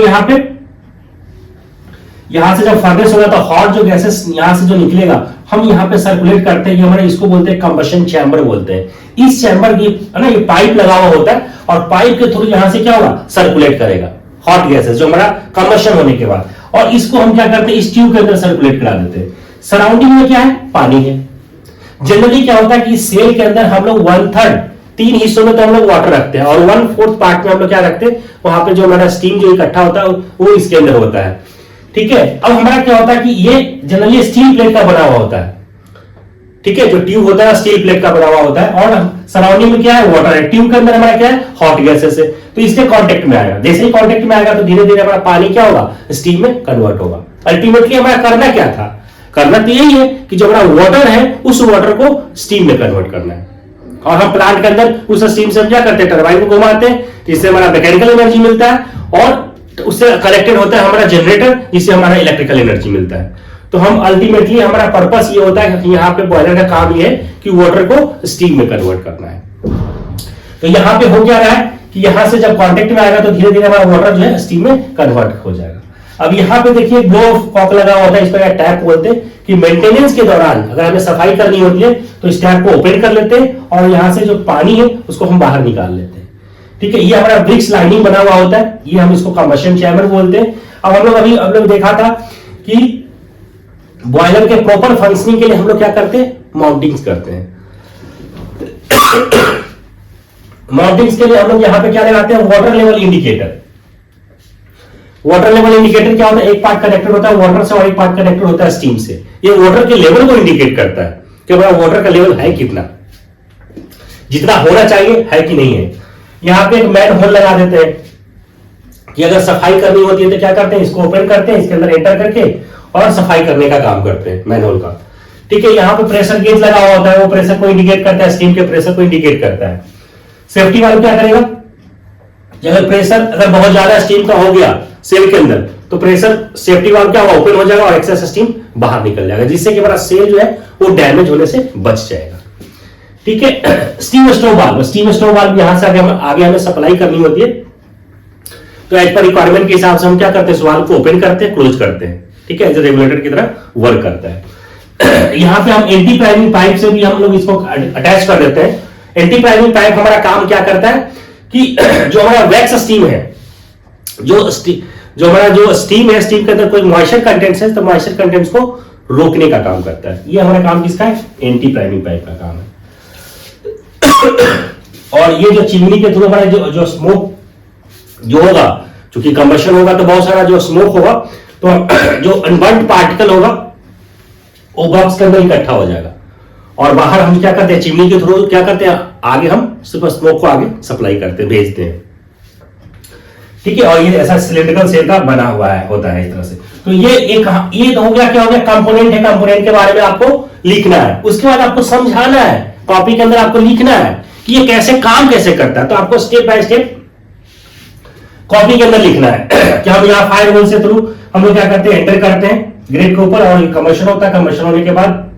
यहां से जब फर्नेस होगा तो हॉट जो गैसेस यहां से जो निकलेगा, हम यहाँ पे सर्कुलेट करते हैं, ये हमारे इसको बोलते हैं कंबशन चैम्बर बोलते हैं। इस चैम्बर की, है ना, ये पाइप लगा हुआ होता है, और पाइप के थ्रू यहां से क्या होगा, सर्कुलेट करेगा हॉट गैसेस, जो हमारा कंबशन होने के बाद, और इसको हम क्या करते हैं, इस ट्यूब के अंदर सर्कुलेट करा देते हैं। सराउंडिंग में क्या है, पानी है। जनरली क्या होता है कि सेल के अंदर हम लोग 1/3, 3 हिस्सों में तो हम लोग वाटर रखते हैं, और 1/4 पार्ट में हम लोग क्या रखते हैं, वहां पे जो हमारा स्टीम जो इकट्ठा होता है वो इसके अंदर होता है, ठीक है। अब हमारा क्या होता है कि ये जनरली स्टील प्लेट का बना हुआ होता है, ठीक है, जो ट्यूब होता है स्टील प्लेट का बना हुआ होता है, और सराउंडिंग में क्या है, वाटर है। ट्यूब के अंदर हमारा क्या है, हॉट गैसेस है, तो इसके कांटेक्ट में आएगा, जैसे ही कांटेक्ट में आएगा तो धीरे धीरे हमारा पानी क्या होगा, स्टीम में कन्वर्ट होगा। अल्टीमेटली हमारा करना क्या था, करना तो यही है कि जो हमारा वाटर है उस वाटर को स्टीम में कन्वर्ट करना है, और हम प्लांट के अंदर उस स्टीम से हम क्या करते हैं, टरबाइन को घुमाते हैं, जिससे हमारा मैकेनिकल एनर्जी मिलता है, और उससे कनेक्टेड होता है हमारा जनरेटर, जिससे हमारा इलेक्ट्रिकल एनर्जी मिलता है। तो हम अल्टीमेटली हमारा पर्पस ये होता है कि यहाँ पे बॉयलर का काम ये है कि वाटर को स्टीम में कन्वर्ट करना है। तो यहाँ पे हो क्या रहा है कि यहाँ से जब कांटेक्ट में आएगा तो धीरे धीरे हमारा वाटर जो है स्टीम में कन्वर्ट हो जाएगा। अब यहाँ पे देखिए ब्लो कॉक लगा होता है, इसको टैप बोलते हैं, कि मेंटेनेंस के दौरान अगर हमें सफाई करनी होती है तो इस टैप को ओपन कर लेते हैं, और यहाँ से जो पानी है उसको हम बाहर निकाल लेते हैं, ठीक है। ये हमारा ब्रिक्स लाइनिंग बना हुआ होता है, ये हम इसको कंबशन चैम्बर बोलते हैं। अब हम लोग देखा था कि बॉयलर के प्रॉपर फंक्शनिंग के लिए हम लोग क्या करते हैं, माउंटिंग्स करते हैं। माउंटिंग्स के लिए हम लोग यहां पे क्या लगाते हैं, water level indicator. Water level indicator क्या होता है, एक पार्ट कनेक्टेड होता है वाटर से और एक पार्ट कनेक्टेड होता है स्टीम से। ये वाटर के लेवल को इंडिकेट करता है कि हमारा वाटर का लेवल है कितना, जितना होना चाहिए है कि नहीं है। यहां पे एक मैन होल लगा देते हैं कि अगर सफाई करनी होती है तो क्या करते हैं, इसको ओपन करते हैं, इसके अंदर एंटर करके और सफाई करने का काम करते हैं मैनहोल का, ठीक है। यहाँ पे प्रेशर गेज लगा हुआ होता है, वो प्रेशर को इंडिकेट करता है, स्टीम के प्रेशर को इंडिकेट करता है। सेफ्टी वाल्व क्या करेगा, अगर प्रेशर अगर बहुत ज्यादा स्टीम का हो गया सेल के अंदर तो प्रेशर सेफ्टी वाल्व क्या होगा, ओपन हो जाएगा और एक्सेस स्टीम बाहर निकल जाएगा, जिससे कि हमारा सेल जो है वो डैमेज होने से बच जाएगा, ठीक है। स्टीम स्टोव वाल्व यहां से आगे हमें सप्लाई करनी होती है, तो एज पर रिक्वायरमेंट के हिसाब से हम क्या करते हैं, इस वाल्व को ओपन करते हैं, क्लोज करते हैं, ठीक है, एज रेगुलेटर की तरह वर्क करता है। यहां पे हम एंटी प्राइमिंग पाइप से भी हम लोग इसको अटैच कर देते हैं। एंटी प्राइमिंग पाइप हमारा काम क्या करता है कि जो हमारा वैक्स स्टीम है, जो हमारा जो स्टीम है, स्टीम के अंदर कोई मॉइस्चर कंटेंट्स है तो मॉइस्चर कंटेंट्स को रोकने का काम करता है। ये हमारा काम किसका है, एंटी प्राइमिंग पाइप का काम है। और ये जो चिमनी के थ्रू हमारा जो स्मोक जो होगा, चूंकि कंबशन होगा तो बहुत सारा जो स्मोक होगा, तो जो अनबर्न्ड पार्टिकल होगा वो बॉक्स के अंदर इकट्ठा हो जाएगा, और बाहर हम क्या करते हैं, चिमनी के थ्रू क्या करते हैं, आगे हम सिर्फ स्मोक को आगे सप्लाई करते हैं, भेजते हैं। ठीक है, और ये ऐसा सिलिंड्रिकल शेप का बना हुआ है, होता है इस तरह से। तो ये तो हो गया, क्या हो गया, कंपोनेंट है, कंपोनेंट के बारे में आपको लिखना है। उसके बाद आपको समझाना है, कॉपी के अंदर आपको लिखना है कि ये कैसे काम कैसे करता है। तो आपको स्टेप बाय स्टेप कॉपी के अंदर लिखना है कि हम यहाँ फायर होल से थ्रू हम लोग क्या करते हैं, एंटर करते हैं ग्रेड के ऊपर, और कंबशन होता है। कंबशन होने के बाद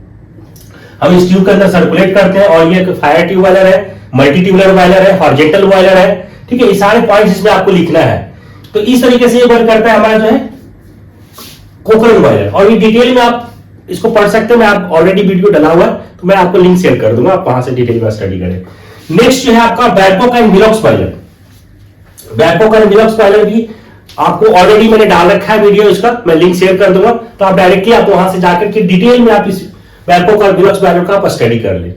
हम इस ट्यूब के अंदर सर्कुलेट करते हैं, और ये फायर ट्यूब बॉयलर है, मल्टी ट्यूबुलर बॉयलर है, हॉरिजॉन्टल बॉयलर है। ठीक है, ये सारे पॉइंट्स इसमें आपको लिखना है। तो इस तरीके से ये वर्क करता है हमारा जो है कोकरन बॉयलर, और ये डिटेल में आप इसको पढ़ सकते हैं। मैं आप ऑलरेडी वीडियो डाला हुआ है, तो मैं आपको लिंक शेयर कर दूंगा, आप वहां से डिटेल में स्टडी करें। नेक्स्ट जो है आपका बैरकोक and Wilcox boiler. बैरकोक and Wilcox boiler भी आपको ऑलरेडी मैंने डाल रखा है वीडियो, इसका मैं लिंक शेयर कर दूंगा, तो आप डायरेक्टली आप वहां से जाकर के डिटेल में आप इस बैरकोक और विलॉक्स बॉयलर का आप स्टडी कर ले।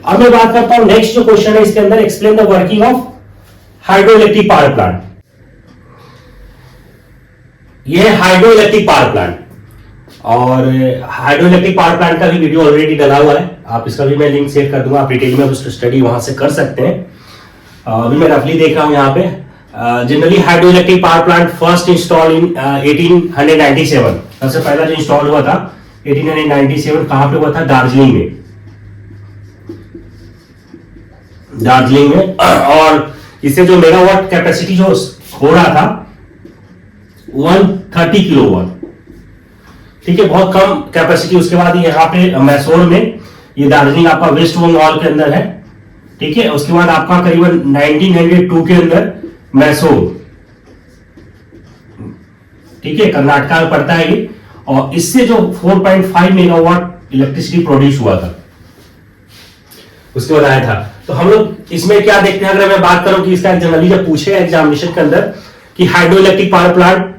अब मैं बात करता हूं नेक्स्ट जो क्वेश्चन है इसके अंदर, explain the working of hydroelectric power plant. ये है हाइड्रोइलेक्ट्रिक पावर प्लांट, और हाइड्रोइलेक्ट्रिक पावर प्लांट का भी वीडियो ऑलरेडी डाला हुआ है, आप इसका भी मैं लिंक शेयर कर दूंगा, आप डिटेल में उसकी स्टडी वहां से कर सकते हैं। अभी मैं रफली देख रहा हूं यहाँ पे। Generally hydroelectric power plant first install इन 1897, सबसे पहला जो इंस्टॉल हुआ था 1897, कहां पे हुआ था, दार्जिलिंग में, दार्जिलिंग में। और इससे जो मेगावाट कैपेसिटी जो हो रहा था 130 किलोवाट, ठीक है, बहुत कम कैपेसिटी। उसके बाद यहाँ पे मैसूर में, ये दार्जिलिंग आपका वेस्ट बंगाल के अंदर है, ठीक है। उसके बाद आपका करीबन 1902 के अंदर मैसूर, ठीक है, कर्नाटका में पड़ता है ये, और इससे जो 4.5 मेगावाट इलेक्ट्रिसिटी प्रोड्यूस हुआ था, उसके बाद आया था। तो हम लोग इसमें क्या देखते हैं, अगर मैं बात करूं कि इसका जनरली जब पूछे एग्जामिनेशन के अंदर कि hydroelectric power plant,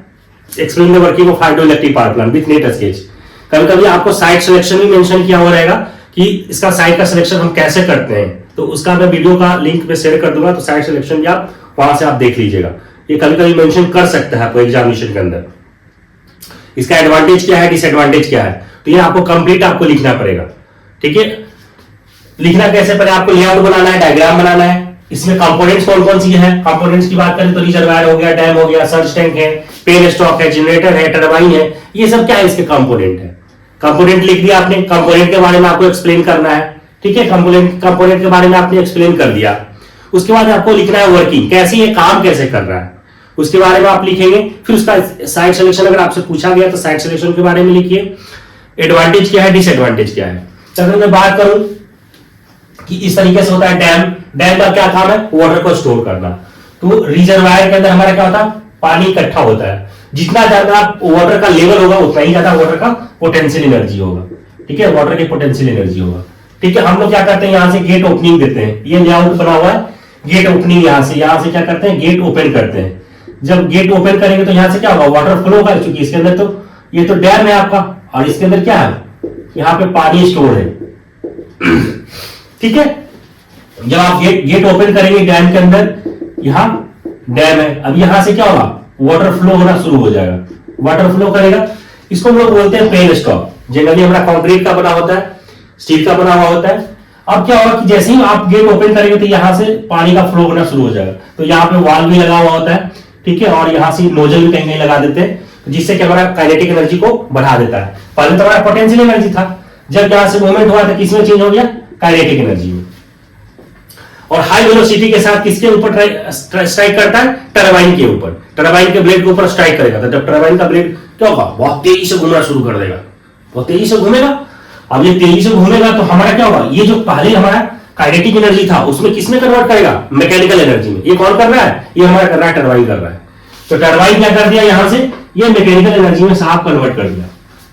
explain the working of hydroelectric power plant with net sketch. कभी कभी आपको साइट सिलेक्शन भी मेंशन किया हुआ रहेगा कि इसका साइट का सिलेक्शन हम कैसे करते हैं, तो उसका मैं वीडियो का लिंक पे शेयर कर दूंगा, तो साइट सिलेक्शन भी आप वहां से आप देख लीजिएगा। ये कभी कभी मेंशन कर सकता है आपको एग्जामिनेशन के अंदर। इसका एडवांटेज क्या है, डिसएडवांटेज क्या है, तो ये आपको कंप्लीट आपको लिखना पड़ेगा, ठीक है। लिखना कैसे, पहले आपको लेआउट बनाना है, डायग्राम बनाना है, इसमें कंपोनेंट्स कौन कौन सी है। कंपोनेंट्स की बात करें तो रिजर्वायर हो गया, डैम हो गया, सर्ज टैंक है, पेन स्टॉक है, जनरेटर है, टरबाइन है, ये सब क्या है, इसके कंपोनेंट है। कंपोनेंट लिख दिया आपने, कंपोनेंट के बारे में आपको एक्सप्लेन करना है, ठीक है। कंपोनेंट के बारे में आपने एक्सप्लेन कर दिया। उसके बाद आपको लिखना है वर्किंग, कैसे ये काम कैसे कर रहा है, उसके बारे में आप लिखेंगे। फिर उसका साइट सिलेक्शन अगर आपसे पूछा गया तो साइट सिलेक्शन के बारे में लिखिए, एडवांटेज क्या है, डिसएडवांटेज क्या है। अगर मैं बात करूं कि इस तरीके से होता है डैम, डैम का क्या काम है, वाटर को स्टोर करना। तो रिजर्वायर के अंदर हमारा क्या होता है, पानी इकट्ठा होता है, जितना ज्यादा वाटर का लेवल होगा उतना ही ज्यादा वाटर का पोटेंशियल एनर्जी होगा, ठीक है, वाटर की पोटेंशियल एनर्जी होगा, ठीक है। हम लोग क्या करते हैं, यहां से गेट ओपनिंग देते हैं, ये लेआउट बना हुआ है, गेट ओपनिंग यहां से क्या करते हैं, गेट ओपन करते हैं। जब गेट ओपन करेंगे तो यहां से क्या होगा, वाटर फ्लो होगा, क्योंकि इसके अंदर तो ये तो डैम है आपका, और इसके अंदर क्या है, यहाँ पे पानी स्टोर है, ठीक है। जब आप गेट ओपन करेंगे डैम के अंदर, यहां डैम है, अब यहां से क्या होगा, वाटर फ्लो होना शुरू हो जाएगा, वाटर फ्लो करेगा। इसको हम लोग बोलते हैं पेन स्टॉक। जनरली हमारा कंक्रीट का बना होता है, स्टील का बना हुआ होता है। अब क्या होगा कि जैसे ही आप गेट ओपन करेंगे तो यहां से पानी का फ्लो होना शुरू हो जाएगा। तो यहाँ पे वाल भी लगा हुआ होता है, ठीक है, और यहां से नोजल भी कहीं कहीं लगा देते हैं, जिससे कि हमारा काइनेटिक एनर्जी को बढ़ा देता है। पहले तो हमारा पोटेंशियल एनर्जी था, जब यहां से मूवमेंट हुआ था किसमें चेंज हो गया, काइनेटिक एनर्जी में। और हाई वेलोसिटी के साथ किसके ऊपर स्ट्राइक करता है, टरबाइन के ऊपर, टरबाइन के ब्लेड के ऊपर स्ट्राइक करेगा। तो जब टरबाइन का ब्लेड क्या होगा, बहुत तेजी से घूमना शुरू कर देगा, बहुत तेजी से घूमेगा। अब ये तेजी से घूमेगा तो हमारा क्या होगा, ये जो पहले हमारा काइनेटिक एनर्जी था उसमें किसमें कन्वर्ट करेगा, मैकेनिकल एनर्जी में। ये कौन कर रहा है, ये हमारा कर रहा है, टरबाइन कर रहा है। तो टरबाइन क्या कर दिया, यहां से ये मैकेनिकल एनर्जी में साफ कन्वर्ट कर दिया।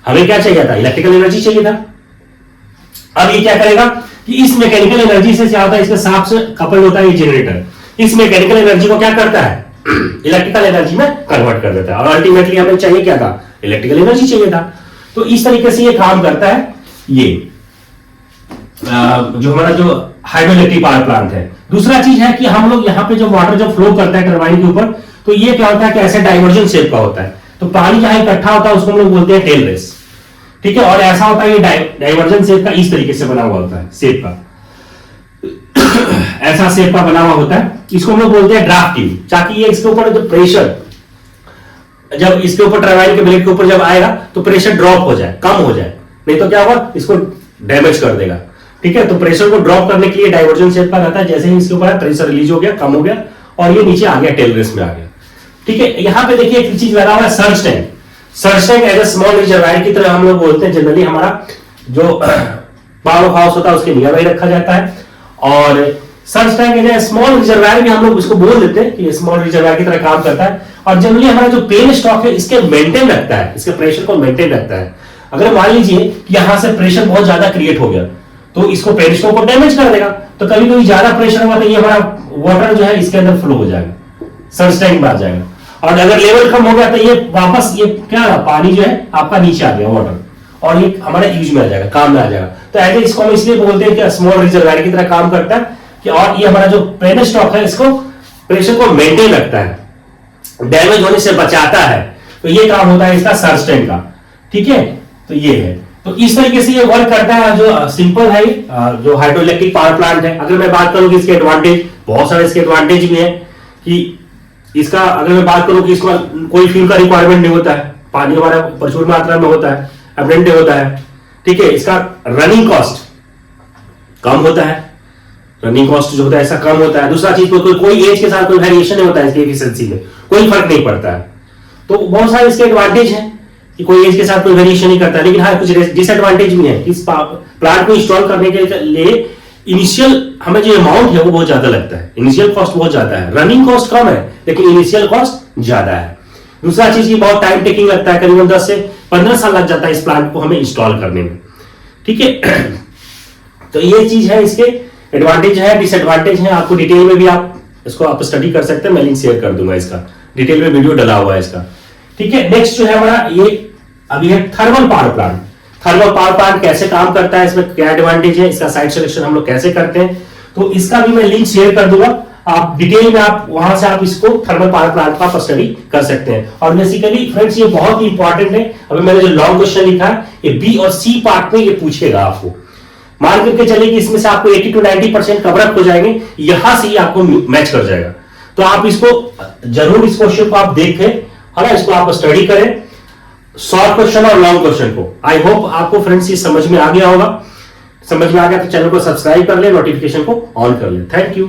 हमें क्या चाहिए था, इलेक्ट्रिकल एनर्जी चाहिए था। अब ये क्या करेगा कि इस मैकेनिकल एनर्जी से क्या होता है, इसके साथ से कपल्ड होता है ये जनरेटर। इस मैकेनिकल एनर्जी को क्या करता है, इलेक्ट्रिकल एनर्जी में कन्वर्ट कर देता है। और अल्टीमेटली हमें चाहिए क्या था, इलेक्ट्रिकल एनर्जी चाहिए था। तो इस तरीके से ये काम करता है। ये जो हमारा जो हाइड्रोइलेक्ट्रिक पावर प्लांट है। दूसरा चीज है कि हम लोग यहाँ पे जो वाटर जब फ्लो करता है टरबाइन के ऊपर, तो ये क्या होता है कि ऐसे डाइवर्जन शेप का होता है। तो पानी जहां इकट्ठा होता है उसको हम लोग बोलते हैं टेल रेस, ठीक है। और ऐसा होता है ये डाइवर्जन शेप का, इस तरीके से बना हुआ होता है शेप का। ऐसा शेप का बना हुआ होता है, इसको हम लोग बोलते हैं ड्राफ्ट ट्यूब, ताकि ये इसके ऊपर जो प्रेशर, जब इसके ऊपर टरबाइन के ब्लेड के ऊपर जब आएगा तो प्रेशर ड्रॉप हो जाए, कम हो जाए, नहीं तो क्या होगा, इसको डैमेज कर देगा। ठीक है, तो प्रेशर को ड्रॉप करने के लिए डाइवर्जन शेप का रहता है, जैसे ही इसके ऊपर प्रेशर रिलीज हो गया, कम हो गया और ये नीचे आ गया, टेल रेस में आ गया। ठीक है, यहां पे देखिए एक चीज लगा हुआ है, surge tank. Surge tank as a small reservoir की तरह हम लोग बोलते हैं, जनरली हमारा जो पावर हाउस होता है उसके नियर बाई रखा जाता है, और surge tank as a small reservoir भी हम लोग इसको बोल देते हैं कि ये स्मॉल रिजर्वायर की तरह काम करता है। और जनरली हमारा जो पेन स्टॉक है इसके मेंटेन रखता है, इसके प्रेशर को मेंटेन रखता है। अगर मान लीजिए कि यहां से प्रेशर बहुत ज्यादा क्रिएट हो गया तो इसको पेन स्टॉक को डैमेज कर देगा, तो कभी कभी ज्यादा प्रेशर हुआ तो ये हमारा वाटर जो है इसके अंदर फ्लो हो जाएगा, सर्ज टैंक में आ जाएगा। और अगर लेवल कम हो गया तो ये वापस ये क्या पानी जो है आपका नीचे आ गया वाटर, और ये हमारे यूज में आ जाएगा, काम में आ जाएगा। तो ऐसे इसको हम इसलिए बोलते हैं कि स्मॉल रिजर्वायर की तरह काम करता है कि, और ये हमारा जो पेन स्टॉक है इसको प्रेशर को मेंटेन रखता है, डैमेज होने से बचाता है। तो ये काम होता है इसका सर्ज टैंक का। ठीक है, तो ये है, तो इस तरीके से ये वर्क करता है। जो सिंपल है, जो हाइड्रोइलेक्ट्रिक पावर प्लांट है, अगर मैं बात करूं कि इसके एडवांटेज, बहुत सारे इसके एडवांटेज भी है कि इसका, अगर मैं बात करूं कि इसका कोई फ्यूल का रिक्वायरमेंट नहीं होता है, पानी हमारा प्रचुर मात्रा में होता है, अबंडेंट होता है। ठीक है, इसका रनिंग कॉस्ट कम होता है, रनिंग कॉस्ट जो होता है ऐसा कम होता है। दूसरा चीज, कोई एज के साथ कोई वेरिएशन नहीं होता है इसकी एफिशिएंसी में, कोई फर्क नहीं पड़ता है। तो बहुत सारे इसके एडवांटेज हैं कि कोई एज के साथ कोई वेरिएशन नहीं करता है, लेकिन हाँ कुछ डिसएडवांटेज भी है। इस प्लांट को इंस्टॉल करने के लिए इनिशियल हमें जो अमाउंट है वो बहुत ज्यादा लगता है, इनिशियल कॉस्ट बहुत ज्यादा है, रनिंग कॉस्ट कम है लेकिन इनिशियल कॉस्ट ज्यादा है। दूसरा चीज की बहुत टाइम टेकिंग लगता है, करीबन 10 से 15 साल लग जाता है इस प्लांट को हमें इंस्टॉल करने में। ठीक है, तो ये चीज है, इसके एडवांटेज है, डिसएडवांटेज है। आपको डिटेल में भी आप इसको आप स्टडी कर सकते हैं, मैं लिंक शेयर कर दूंगा इसका, डिटेल में वीडियो डला हुआ है इसका। ठीक है, नेक्स्ट जो है हमारा ये अभी है thermal power plant. Thermal power plant कैसे काम करता है, इसमें क्या एडवांटेज है, इसका साइट सिलेक्शन हम लोग कैसे करते हैं, तो इसका भी मैं लिंक शेयर कर दूंगा। आप डिटेल में आप वहां से आप इसको थर्मल पावर प्लांट का आप स्टडी कर सकते हैं। और बेसिकली फ्रेंड्स ये बहुत ही इंपॉर्टेंट है, अभी मैंने जो लॉन्ग क्वेश्चन लिखा है ये बी और सी पार्ट में ये पूछेगा आपको। मान करके चलिए कि इसमें से आपको 80 to 90% कवर अप हो जाएंगे, यहां से ही आपको मैच कर जाएगा। तो आप इसको जरूर इस क्वेश्चन को आप देखें, है ना, इसको आप स्टडी करें, शॉर्ट क्वेश्चन और लॉन्ग क्वेश्चन को। आई होप आपको फ्रेंड्स ये समझ में आ गया होगा। समझ में आ गया तो चैनल को सब्सक्राइब कर ले, नोटिफिकेशन को ऑन कर ले। Thank you.